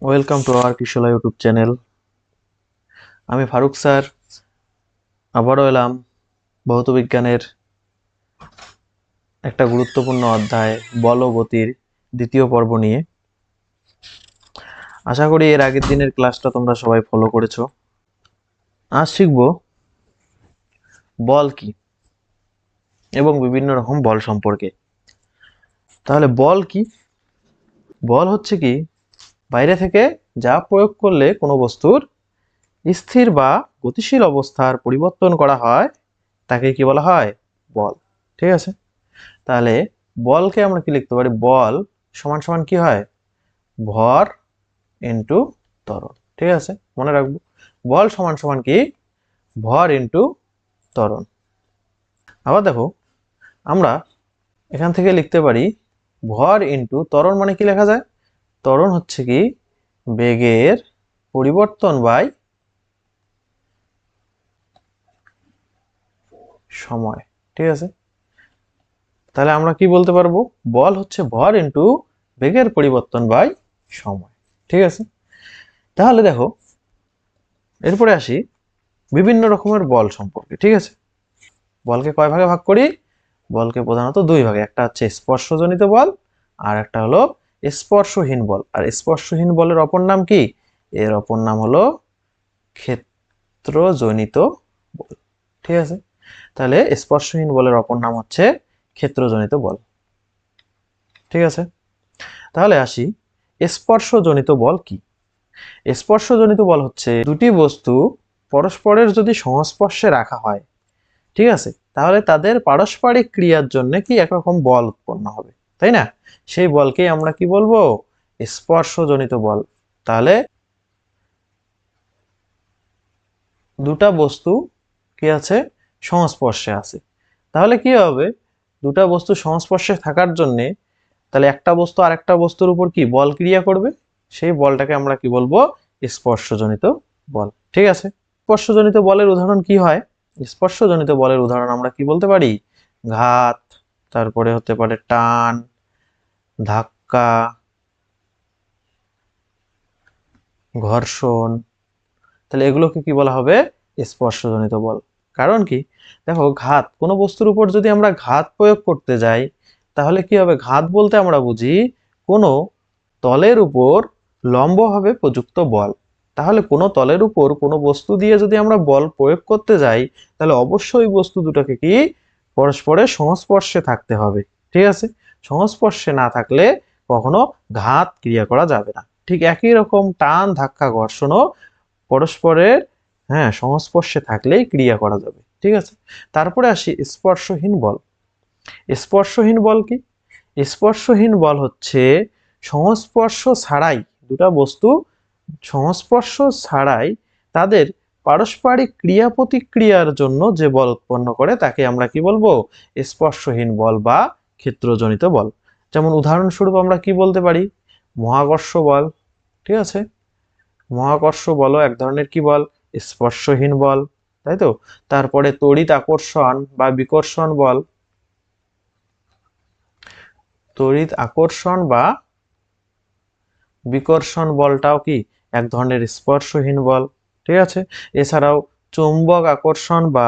Welcome to our Kishola YouTube channel. আমি Farooq sir আবারও এলাম ভৌত বিজ্ঞানের একটা গুরুত্বপূর্ণ অধ্যায় বল ও গতির দ্বিতীয় পর্ব নিয়ে। আশা করি এর আগের দিনের ক্লাসটা তোমরা সবাই ফলো করেছো। আজ শিখব বল কি এবং বিভিন্ন রকম বল সম্পর্কে। তাহলে বল কি? বল হচ্ছে কি, বাইরে থেকে যা প্রয়োগ করলে কোনো বস্তুর স্থির বা গতিশীল অবস্থার পরিবর্তন করা হয় তাকে কি বলা হয়? বল। ঠিক আছে, তাহলে বলকে আমরা কি লিখতে পারি? বল সমান সমান কি হয়? ভর ইন্টু ত্বরণ। ঠিক আছে, মনে রাখবো বল সমান সমান কি? ভর ইন্টু ত্বরণ। আবার দেখো, আমরা এখান থেকে লিখতে পারি ভর ইন্টু ত্বরণ মানে কি লেখা যায়? ত্বরণ হচ্ছে কি বেগের পরিবর্তন বাই সময়। ঠিক আছে, তাহলে আমরা কি বলতে পারবো? বল হচ্ছে ভর ইন্টু বেগের পরিবর্তন বাই সময়। ঠিক আছে, তাহলে দেখো এরপরে আসি বিভিন্ন রকমের বল সম্পর্কে। ঠিক আছে, বলকে কয় ভাগে ভাগ করি? বলকে প্রধানত দুই ভাগে, একটা হচ্ছে স্পর্শজনিত বল আর একটা হলো স্পর্শহীন বল। আর স্পর্শহীন বলের অপর নাম কি? এর অপর নাম হলো ক্ষেত্রজনিত বল। ঠিক আছে, তাহলে স্পর্শহীন বলের অপর নাম হচ্ছে ক্ষেত্রজনিত বল। ঠিক আছে, তাহলে আসি স্পর্শজনিত বল কি। স্পর্শজনিত বল হচ্ছে দুটি বস্তু পরস্পরের যদি সংস্পর্শে রাখা হয়, ঠিক আছে, তাহলে তাদের পারস্পরিক ক্রিয়ার জন্য কি একরকম বল উৎপন্ন হবে, তাই না? সেই বলকেই আমরা কি বলবো? স্পর্শজনিত বল। তাহলে দুটা বস্তু কি আছে? সংস্পর্শে আছে। তাহলে কি হবে? দুটা বস্তু সংস্পর্শে থাকার জন্য তাহলে একটা বস্তু আর একটা বস্তুর উপর কি বল ক্রিয়া করবে, সেই বলটাকে আমরা কি বলবো? স্পর্শজনিত বল। ঠিক আছে, স্পর্শজনিত বলের উদাহরণ কি হয়? স্পর্শজনিত বলের উদাহরণ আমরা কি বলতে পারি? ঘাত, তারপরে হতে পারে টান, ধাক্কা, ঘর্ষণ। তাহলে এগুলোকে কি বলা হবে? স্পর্শজনিত বল। কারণ কি, দেখো ঘাত, কোনো বস্তুর উপর যদি আমরা ঘাত প্রয়োগ করতে যাই তাহলে কি হবে? ঘাত বলতে আমরা বুঝি কোনো তলের উপর লম্বভাবে প্রযুক্ত বল। তাহলে কোনো তলের উপর কোনো বস্তু দিয়ে যদি আমরা বল প্রয়োগ করতে যাই তাহলে অবশ্যই বস্তু দুটোকে কি পরস্পরের সংস্পর্শে থাকতে হবে। ঠিক আছে, সংস্পর্শে না থাকলে কখনো ঘাত ক্রিয়া করা যাবে না। ঠিক একই রকম টান, ধাক্কা, ঘর্ষণও পরস্পরের সংস্পর্শে থাকলেই ক্রিয়া করা যাবে। ঠিক আছে, তারপরে আসি স্পর্শহীন বল। স্পর্শহীন বল কি? স্পর্শহীন বল হচ্ছে সংস্পর্শ ছাড়াই, দুটা বস্তু সংস্পর্শ ছাড়াই তাদের পারস্পরিক ক্রিয়া প্রতিক্রিয়ার জন্য যে বল উৎপন্ন করে তাকে আমরা কি বলবো? স্পর্শহীন বল বা ক্ষেত্রজনিত বল। যেমন উদাহরণস্বরূপ আমরা কি বলতে পারি? মহাকর্ষ বল। ঠিক আছে, মহাকর্ষ বলও এক ধরনের কি বল? স্পর্শহীন বল, তাই তো? তারপরে তড়িৎ আকর্ষণ বা বিকর্ষণ বল। তড়িৎ আকর্ষণ বা বিকর্ষণ বলটাও কি এক ধরনের স্পর্শহীন বল। ঠিক আছে, এছাড়াও চৌম্বক আকর্ষণ বা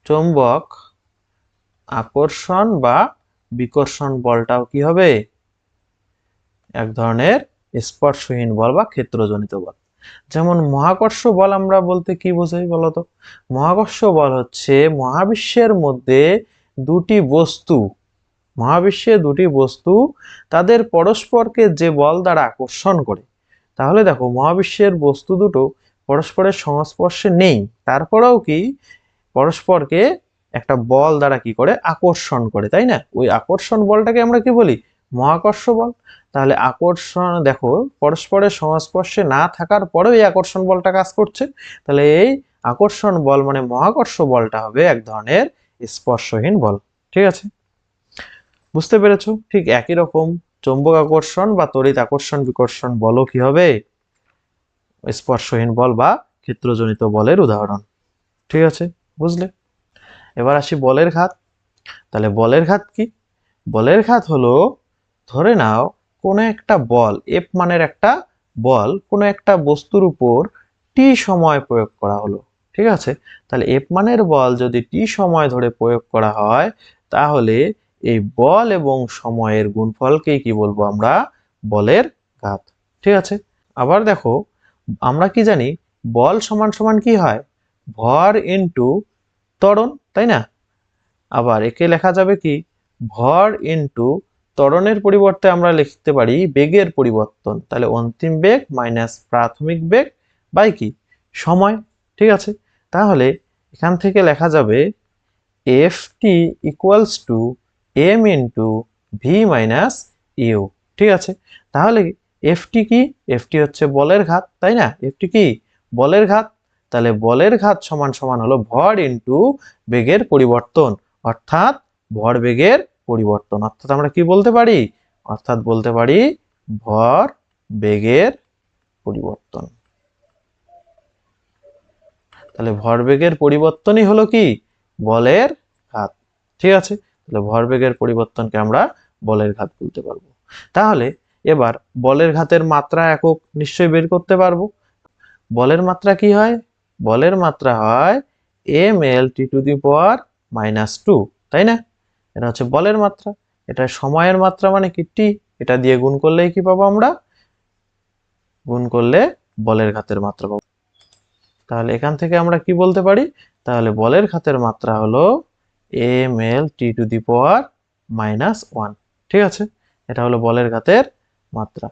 চৌম্বক আকর্ষণ বা বিকর্ষণ বলটাও কি হবে? এক ধরনের স্পর্শহীন বল বা ক্ষেত্রজনিত বল। যেমন মহাকর্ষ বল আমরা বলতে কি বোঝাই বলতো? মহাকর্ষ বল হচ্ছে মহাবিশ্বের মধ্যে দুটি বস্তু, মহাবিশ্বে দুটি বস্তু তাদের পরস্পরকে যে বল দ্বারা আকর্ষণ করে। তাহলে দেখো মহাবিশ্বের বস্তু দুটো পরস্পরের সংস্পর্শে নেই, তারপরেও কি পরস্পরকে একটা বল দ্বারা কি করে? আকর্ষণ করে, তাই না? ওই আকর্ষণ বলটাকে আমরা কি বলি? মহাকর্ষ বল। তাহলে আকর্ষণ, দেখো পরস্পরের সংস্পর্শে না থাকার পরেও এই আকর্ষণ বলটা কাজ করছে। তাহলে এই আকর্ষণ বল মানে মহাকর্ষ বলটা হবে এক ধরনের স্পর্শহীন বল। ঠিক আছে, বুঝতে পেরেছো? ঠিক একই রকম চৌম্বক আকর্ষণ বা তড়িৎ আকর্ষণ বিকর্ষণ বলও কি হবে? স্পর্শহীন বল বা ক্ষেত্রজনিত বলের উদাহরণ। ঠিক আছে, বুঝলে? এবার আসি বলের ঘাত। তাহলে বলের ঘাত কি? বলের ঘাত হলো, ধরে নাও কোনো একটা বল, এফ মানের একটা বল কোনো একটা বস্তুর উপর টি সময় প্রয়োগ করা হলো, ঠিক আছে? তাহলে এফ মানের বল যদি টি সময় ধরে প্রয়োগ করা হয়, তাহলে এই বল এবং সময়ের গুণফলকেই কি বলবো আমরা? বলের ঘাত, ঠিক আছে? আবার দেখো, আমরা কি জানি বল সমান সমান কি হয়? ভর ইনটু ত্বরণ, তাই না? আবার একে লেখা যাবে কি? ভর ইনটু ত্বরণের পরিবর্তে আমরা লিখতে পারি বেগের পরিবর্তন। তাহলে অন্তিম বেগ মাইনাস প্রাথমিক বেগ বাই কি? সময়, ঠিক আছে? তাহলে এখান থেকে লেখা যাবে F T equals to M into V minus U, ঠিক আছে? তাহলে এফ টি কি? এফ টি হচ্ছে বলের ঘাত, তাই না? এফ টি কি? বলের ঘাত। তাহলে বলের ঘাত সমান সমান হলো ভর ইন্টু বেগের পরিবর্তন, অর্থাৎ ভর বেগের পরিবর্তন। অর্থাৎ আমরা কি বলতে পারি? অর্থাৎ বলতে পারি ভর বেগের পরিবর্তন। তাহলে ভরবেগের পরিবর্তনই হলো কি? বলের ঘাত, ঠিক আছে? তাহলে ভরবেগের পরিবর্তনকে আমরা বলের ঘাত বলতে পারবো। তাহলে এবার বলের ঘাতের মাত্রা একক নিশ্চয়ই বের করতে পারবো। বলের মাত্রা কি হয়? বলের মাত্রা হয় M L T to the power minus two, তাই না? এটা হচ্ছে বলের মাত্রা। এটা সময়ের মাত্রা মানে কি? টি। এটা দিয়ে গুণ করলেই কি পাবো আমরা? গুণ করলে বলের ঘাতের মাত্রা পাবো। তাহলে এখান থেকে আমরা কি বলতে পারি? তাহলে বলের ঘাতের মাত্রা হলো M L T to the power minus one, ঠিক আছে? এটা হলো বলের ঘাতের মাত্রা।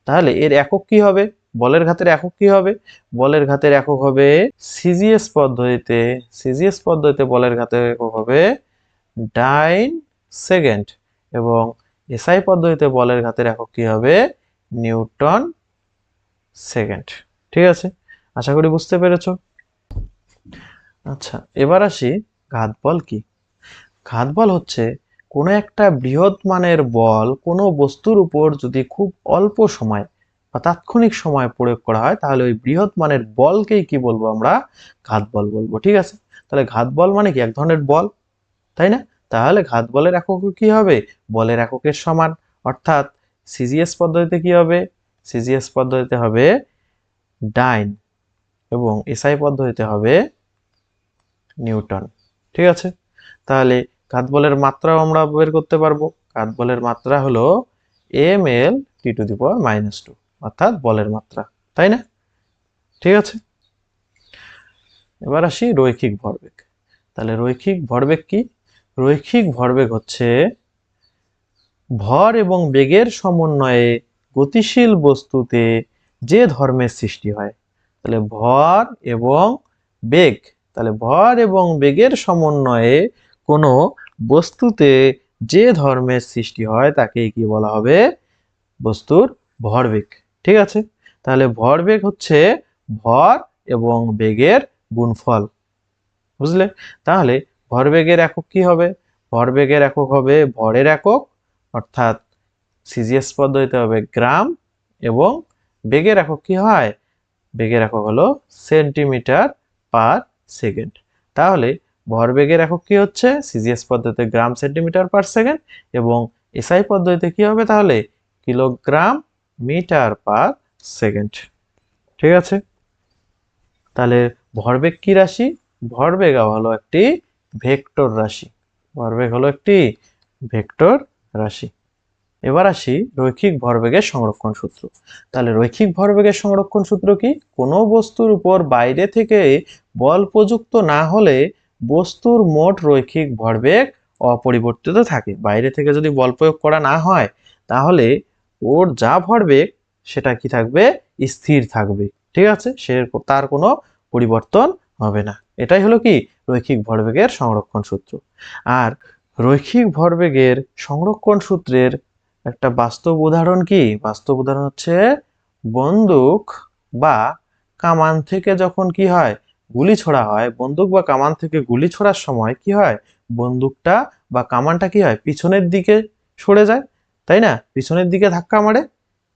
তাহলে এর একক কি হবে? বলের ঘাতের একক কি হবে? বলের ঘাতের একক হবে সিজিএস পদ্ধতিতে, সিজিএস পদ্ধতিতে বলের ঘাতের একক হবে ডাইন সেকেন্ড, এবং এসআই পদ্ধতিতে বলের ঘাতের একক কি হবে? নিউটন সেকেন্ড, ঠিক আছে? আশা করি বুঝতে পেরেছো। আচ্ছা, এবার আসি ঘাত বল কি? ঘাত বল হচ্ছে কোনো একটা বৃহৎ মানের বল কোনো বস্তুর উপর যদি খুব অল্প সময় বা তাৎক্ষণিক সময় প্রয়োগ করা হয়, তাহলে ওই বৃহৎ মানের বলকেই কি বলবো আমরা? ঘাত বল বলবো, ঠিক আছে? তাহলে ঘাত বল মানে কি? এক ধরনের বল, তাই না? তাহলে ঘাত বলের একক কি হবে? বলের এককের সমান। অর্থাৎ সিজিএস পদ্ধতিতে কি হবে? সিজিএস পদ্ধতিতে হবে ডাইন, এবং এসআই পদ্ধতিতে হবে নিউটন, ঠিক আছে? তাহলে ঘাত বলের মাত্রাও আমরা বের করতে পারবো। ঘাত বলের মাত্রা হলো M L T to the power minus two, অর্থাৎ বলের মাত্রা, তাই না? ঠিক আছে। এবার আসি রৈখিক ভরবেগ। তাহলে রৈখিক ভরবেগ কি? রৈখিক ভরবেগ হচ্ছে ভর এবং বেগের সমন্বয়ে গতিশীল বস্তুতে যে ধর্মের সৃষ্টি হয়। তাহলে ভর এবং বেগ, তাহলে ভর এবং বেগের সমন্বয়ে কোনো বস্তুতে যে ধর্মের সৃষ্টি হয় তাকেই কি বলা হবে? বস্তুর ভরবেগ, ঠিক আছে? তাহলে ভরবেগ হচ্ছে ভর এবং বেগের গুণফল, বুঝলে? তাহলে ভরবেগের একক কি হবে? ভরবেগের একক হবে ভরের একক, অর্থাৎ সিজিএস পদ্ধতিতে হবে গ্রাম, এবং বেগের একক কি হয়? বেগের একক হলো সেন্টিমিটার পার সেকেন্ড। তাহলে ভরবেগের একক কি হচ্ছে? সিজিএস পদ্ধতিতে গ্রাম সেন্টিমিটার পার সেকেন্ড, এবং এসআই পদ্ধতিতে কি হবে তাহলে? কিলোগ্রাম মিটার পার সেকেন্ড, ঠিক আছে? তাহলে ভরবেগ কি রাশি? ভরবেগ হলো একটি ভেক্টর রাশি। ভরবেগ হলো একটি ভেক্টর রাশি। এবার আসি রৈখিক ভরবেগের সংরক্ষণ সূত্র। তাহলে রৈখিক ভরবেগের সংরক্ষণ সূত্র কি? কোনো বস্তুর উপর বাইরে থেকে বল প্রযুক্ত না হলে বস্তুর মোট রৈখিক ভরবেগ অপরিবর্তিত থাকে। বাইরে থেকে যদি বল প্রয়োগ করা না হয়, তাহলে ওর যা ভরবেগ সেটা কি থাকবে? স্থির থাকবে, ঠিক আছে? তার কোনো পরিবর্তন হবে না। এটাই হলো কি? রৈখিক ভরবেগের সংরক্ষণ সূত্র। আর রৈখিক ভরবেগের সংরক্ষণ সূত্রের একটা বাস্তব উদাহরণ কি? বাস্তব উদাহরণ হচ্ছে বন্দুক বা কামান থেকে যখন কি হয়? গুলি ছোড়া হয়। বন্দুক বা কামান থেকে গুলি ছোড়ার সময় কি হয়? বন্দুকটা বা কামানটা কি হয়? পিছনের দিকে সরে যায়, তাই না? পিছনের দিকে ধাক্কা মারে।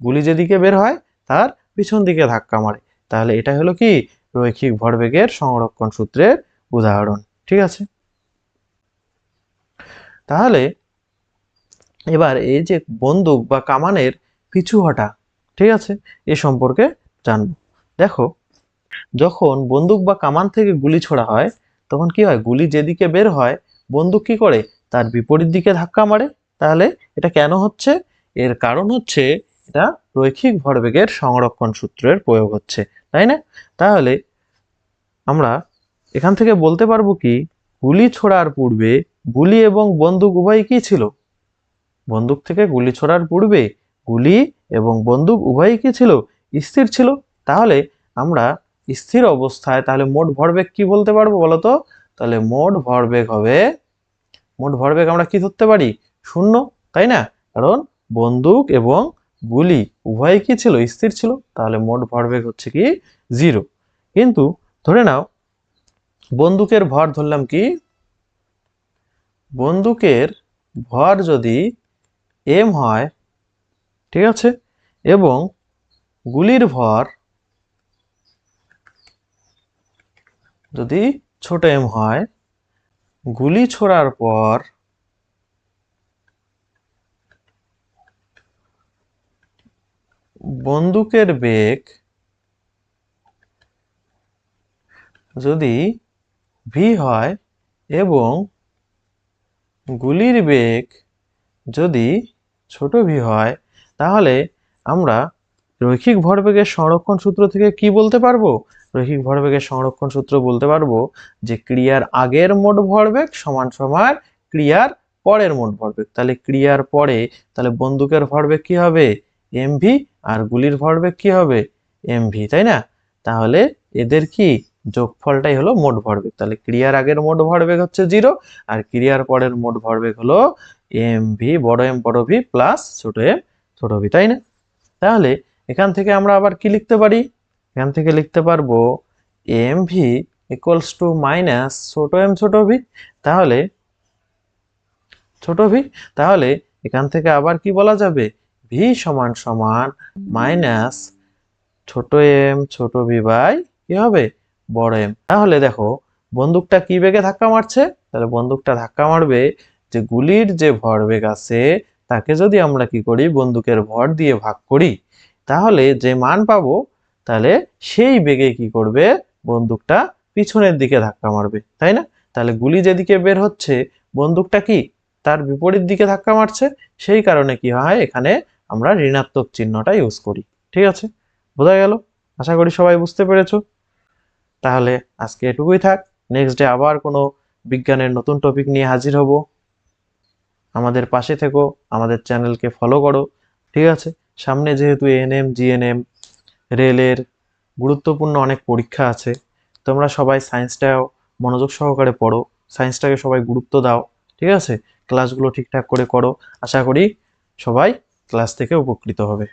গুলি যেদিকে বের হয় তার পিছন দিকে ধাক্কা মারে। তাহলে এটা হলো কি? রৈখিক ভরবেগের সংরক্ষণ সূত্রের উদাহরণ, ঠিক আছে? তাহলে এবার এই যে বন্দুক বা কামানের পিছু হটা। ঠিক আছে, এ সম্পর্কে জানবো। দেখো, যখন বন্দুক বা কামান থেকে গুলি ছোড়া হয় তখন কি হয়, গুলি যেদিকে বের হয় বন্দুক কি করে তার বিপরীত দিকে ধাক্কা মারে। তাহলে এটা কেন হচ্ছে? এর কারণ হচ্ছে এটা রৈখিক ভরবেগের সংরক্ষণ সূত্রের প্রয়োগ হচ্ছে, তাই না? তাহলে আমরা এখান থেকে বলতে পারবো কি, গুলি ছোড়ার পূর্বে গুলি এবং বন্দুক উভয়ই কি ছিল? বন্দুক থেকে গুলি ছোড়ার পূর্বে গুলি এবং বন্দুক উভয়ই কি ছিল? স্থির ছিল। তাহলে আমরা স্থির অবস্থায় তাহলে মোট ভরবেগ কি বলতে পারবো বলতো? তাহলে মোট ভরবেগ আমরা কি ধরতে পারি? শূন্য, তাই না? কারণ বন্দুক এবং গুলি উভয়ই কি ছিল? স্থির ছিল। তাহলে মোট ভরবেগ হচ্ছে কি 0। কিন্তু ধরে নাও বন্দুকের ভর ধরলাম কি, বন্দুকের ভর যদি m হয়, ঠিক আছে, এবং গুলির ভর যদি ছোট m হয়, গুলি ছোড়ার পর বন্দুকের বেগ যদি v হয় এবং গুলির বেগ যদি ছোট v হয়, তাহলে আমরা রৈখিক ভরবেগের সংরক্ষণ সূত্র থেকে কি বলতে পারবো? রৈখিক ভরবেগের সংরক্ষণ সূত্র বলতে পারবো যে ক্রিয়ার আগের মোট ভরবেগ সমান সমান ক্রিয়ার পরের মোট ভরবেগ। তাহলে ক্রিয়ার পরে তাহলে বন্দুকের ভরবেগ কি হবে? mv, আর গুলির ভরবেগ কি হবে? mv, তাই না? তাহলে এদের কি যোগফলটাই হলো মোট ভরবেগ। তাহলে ক্রিয়ার আগের মোট ভরবেগ হচ্ছে 0, আর ক্রিয়ার পরের মোট ভরবেগ হলো mv বড় m বড় v প্লাস ছোট m ছোট v, তাই না? তাহলে এখান থেকে আমরা আবার কি লিখতে পারি? এখান থেকে লিখতে পারবো mv ইকুয়ালস টু মাইনাস ছোট m ছোট v। তাহলে ছোট v, তাহলে এখান থেকে আবার কি বলা যাবে? v সমান সমান মাইনাস ছোট m ছোট v বাই কি হবে? বড় m। তাহলে দেখো বন্দুকটা কি বেগে ধাক্কা মারছে? তাহলে বন্দুকটা ধাক্কা মারবে যে গুলির যে ভরবেগ আছে তাকে যদি আমরা কি করি, বন্দুকের ভর দিয়ে ভাগ করি, তাহলে যে মান পাবো তাহলে সেই বেগে কি করবে, বন্দুকটা পিছনের দিকে ধাক্কা মারবে, তাই না? তাহলে গুলি যেদিকে বের হচ্ছে বন্দুকটা কি তার বিপরীত দিকে ধাক্কা মারছে। সেই কারণে কি হয়, এখানে আমরা ঋণাত্মক চিহ্নটা ইউজ করি। ঠিক আছে, বোঝা গেল? আশা করি সবাই বুঝতে পেরেছো। তাহলে আজকে এটুকুই থাক। নেক্সট ডে আবার কোনো বিজ্ঞানের নতুন টপিক নিয়ে হাজির হব। আমাদের পাশে থেকো, আমাদের চ্যানেলকে ফলো করো। ঠিক আছে, সামনে যেহেতু এএনএম জিএনএম রেলের গুরুত্বপূর্ণ অনেক পরীক্ষা আছে, তোমরা সবাই সায়েন্সটাও মনোযোগ সহকারে পড়ো, সায়েন্সটাকে সবাই গুরুত্ব দাও। ঠিক আছে, ক্লাসগুলো ঠিকঠাক করে করো। আশা করি সবাই ক্লাস থেকে উপকৃত হবে।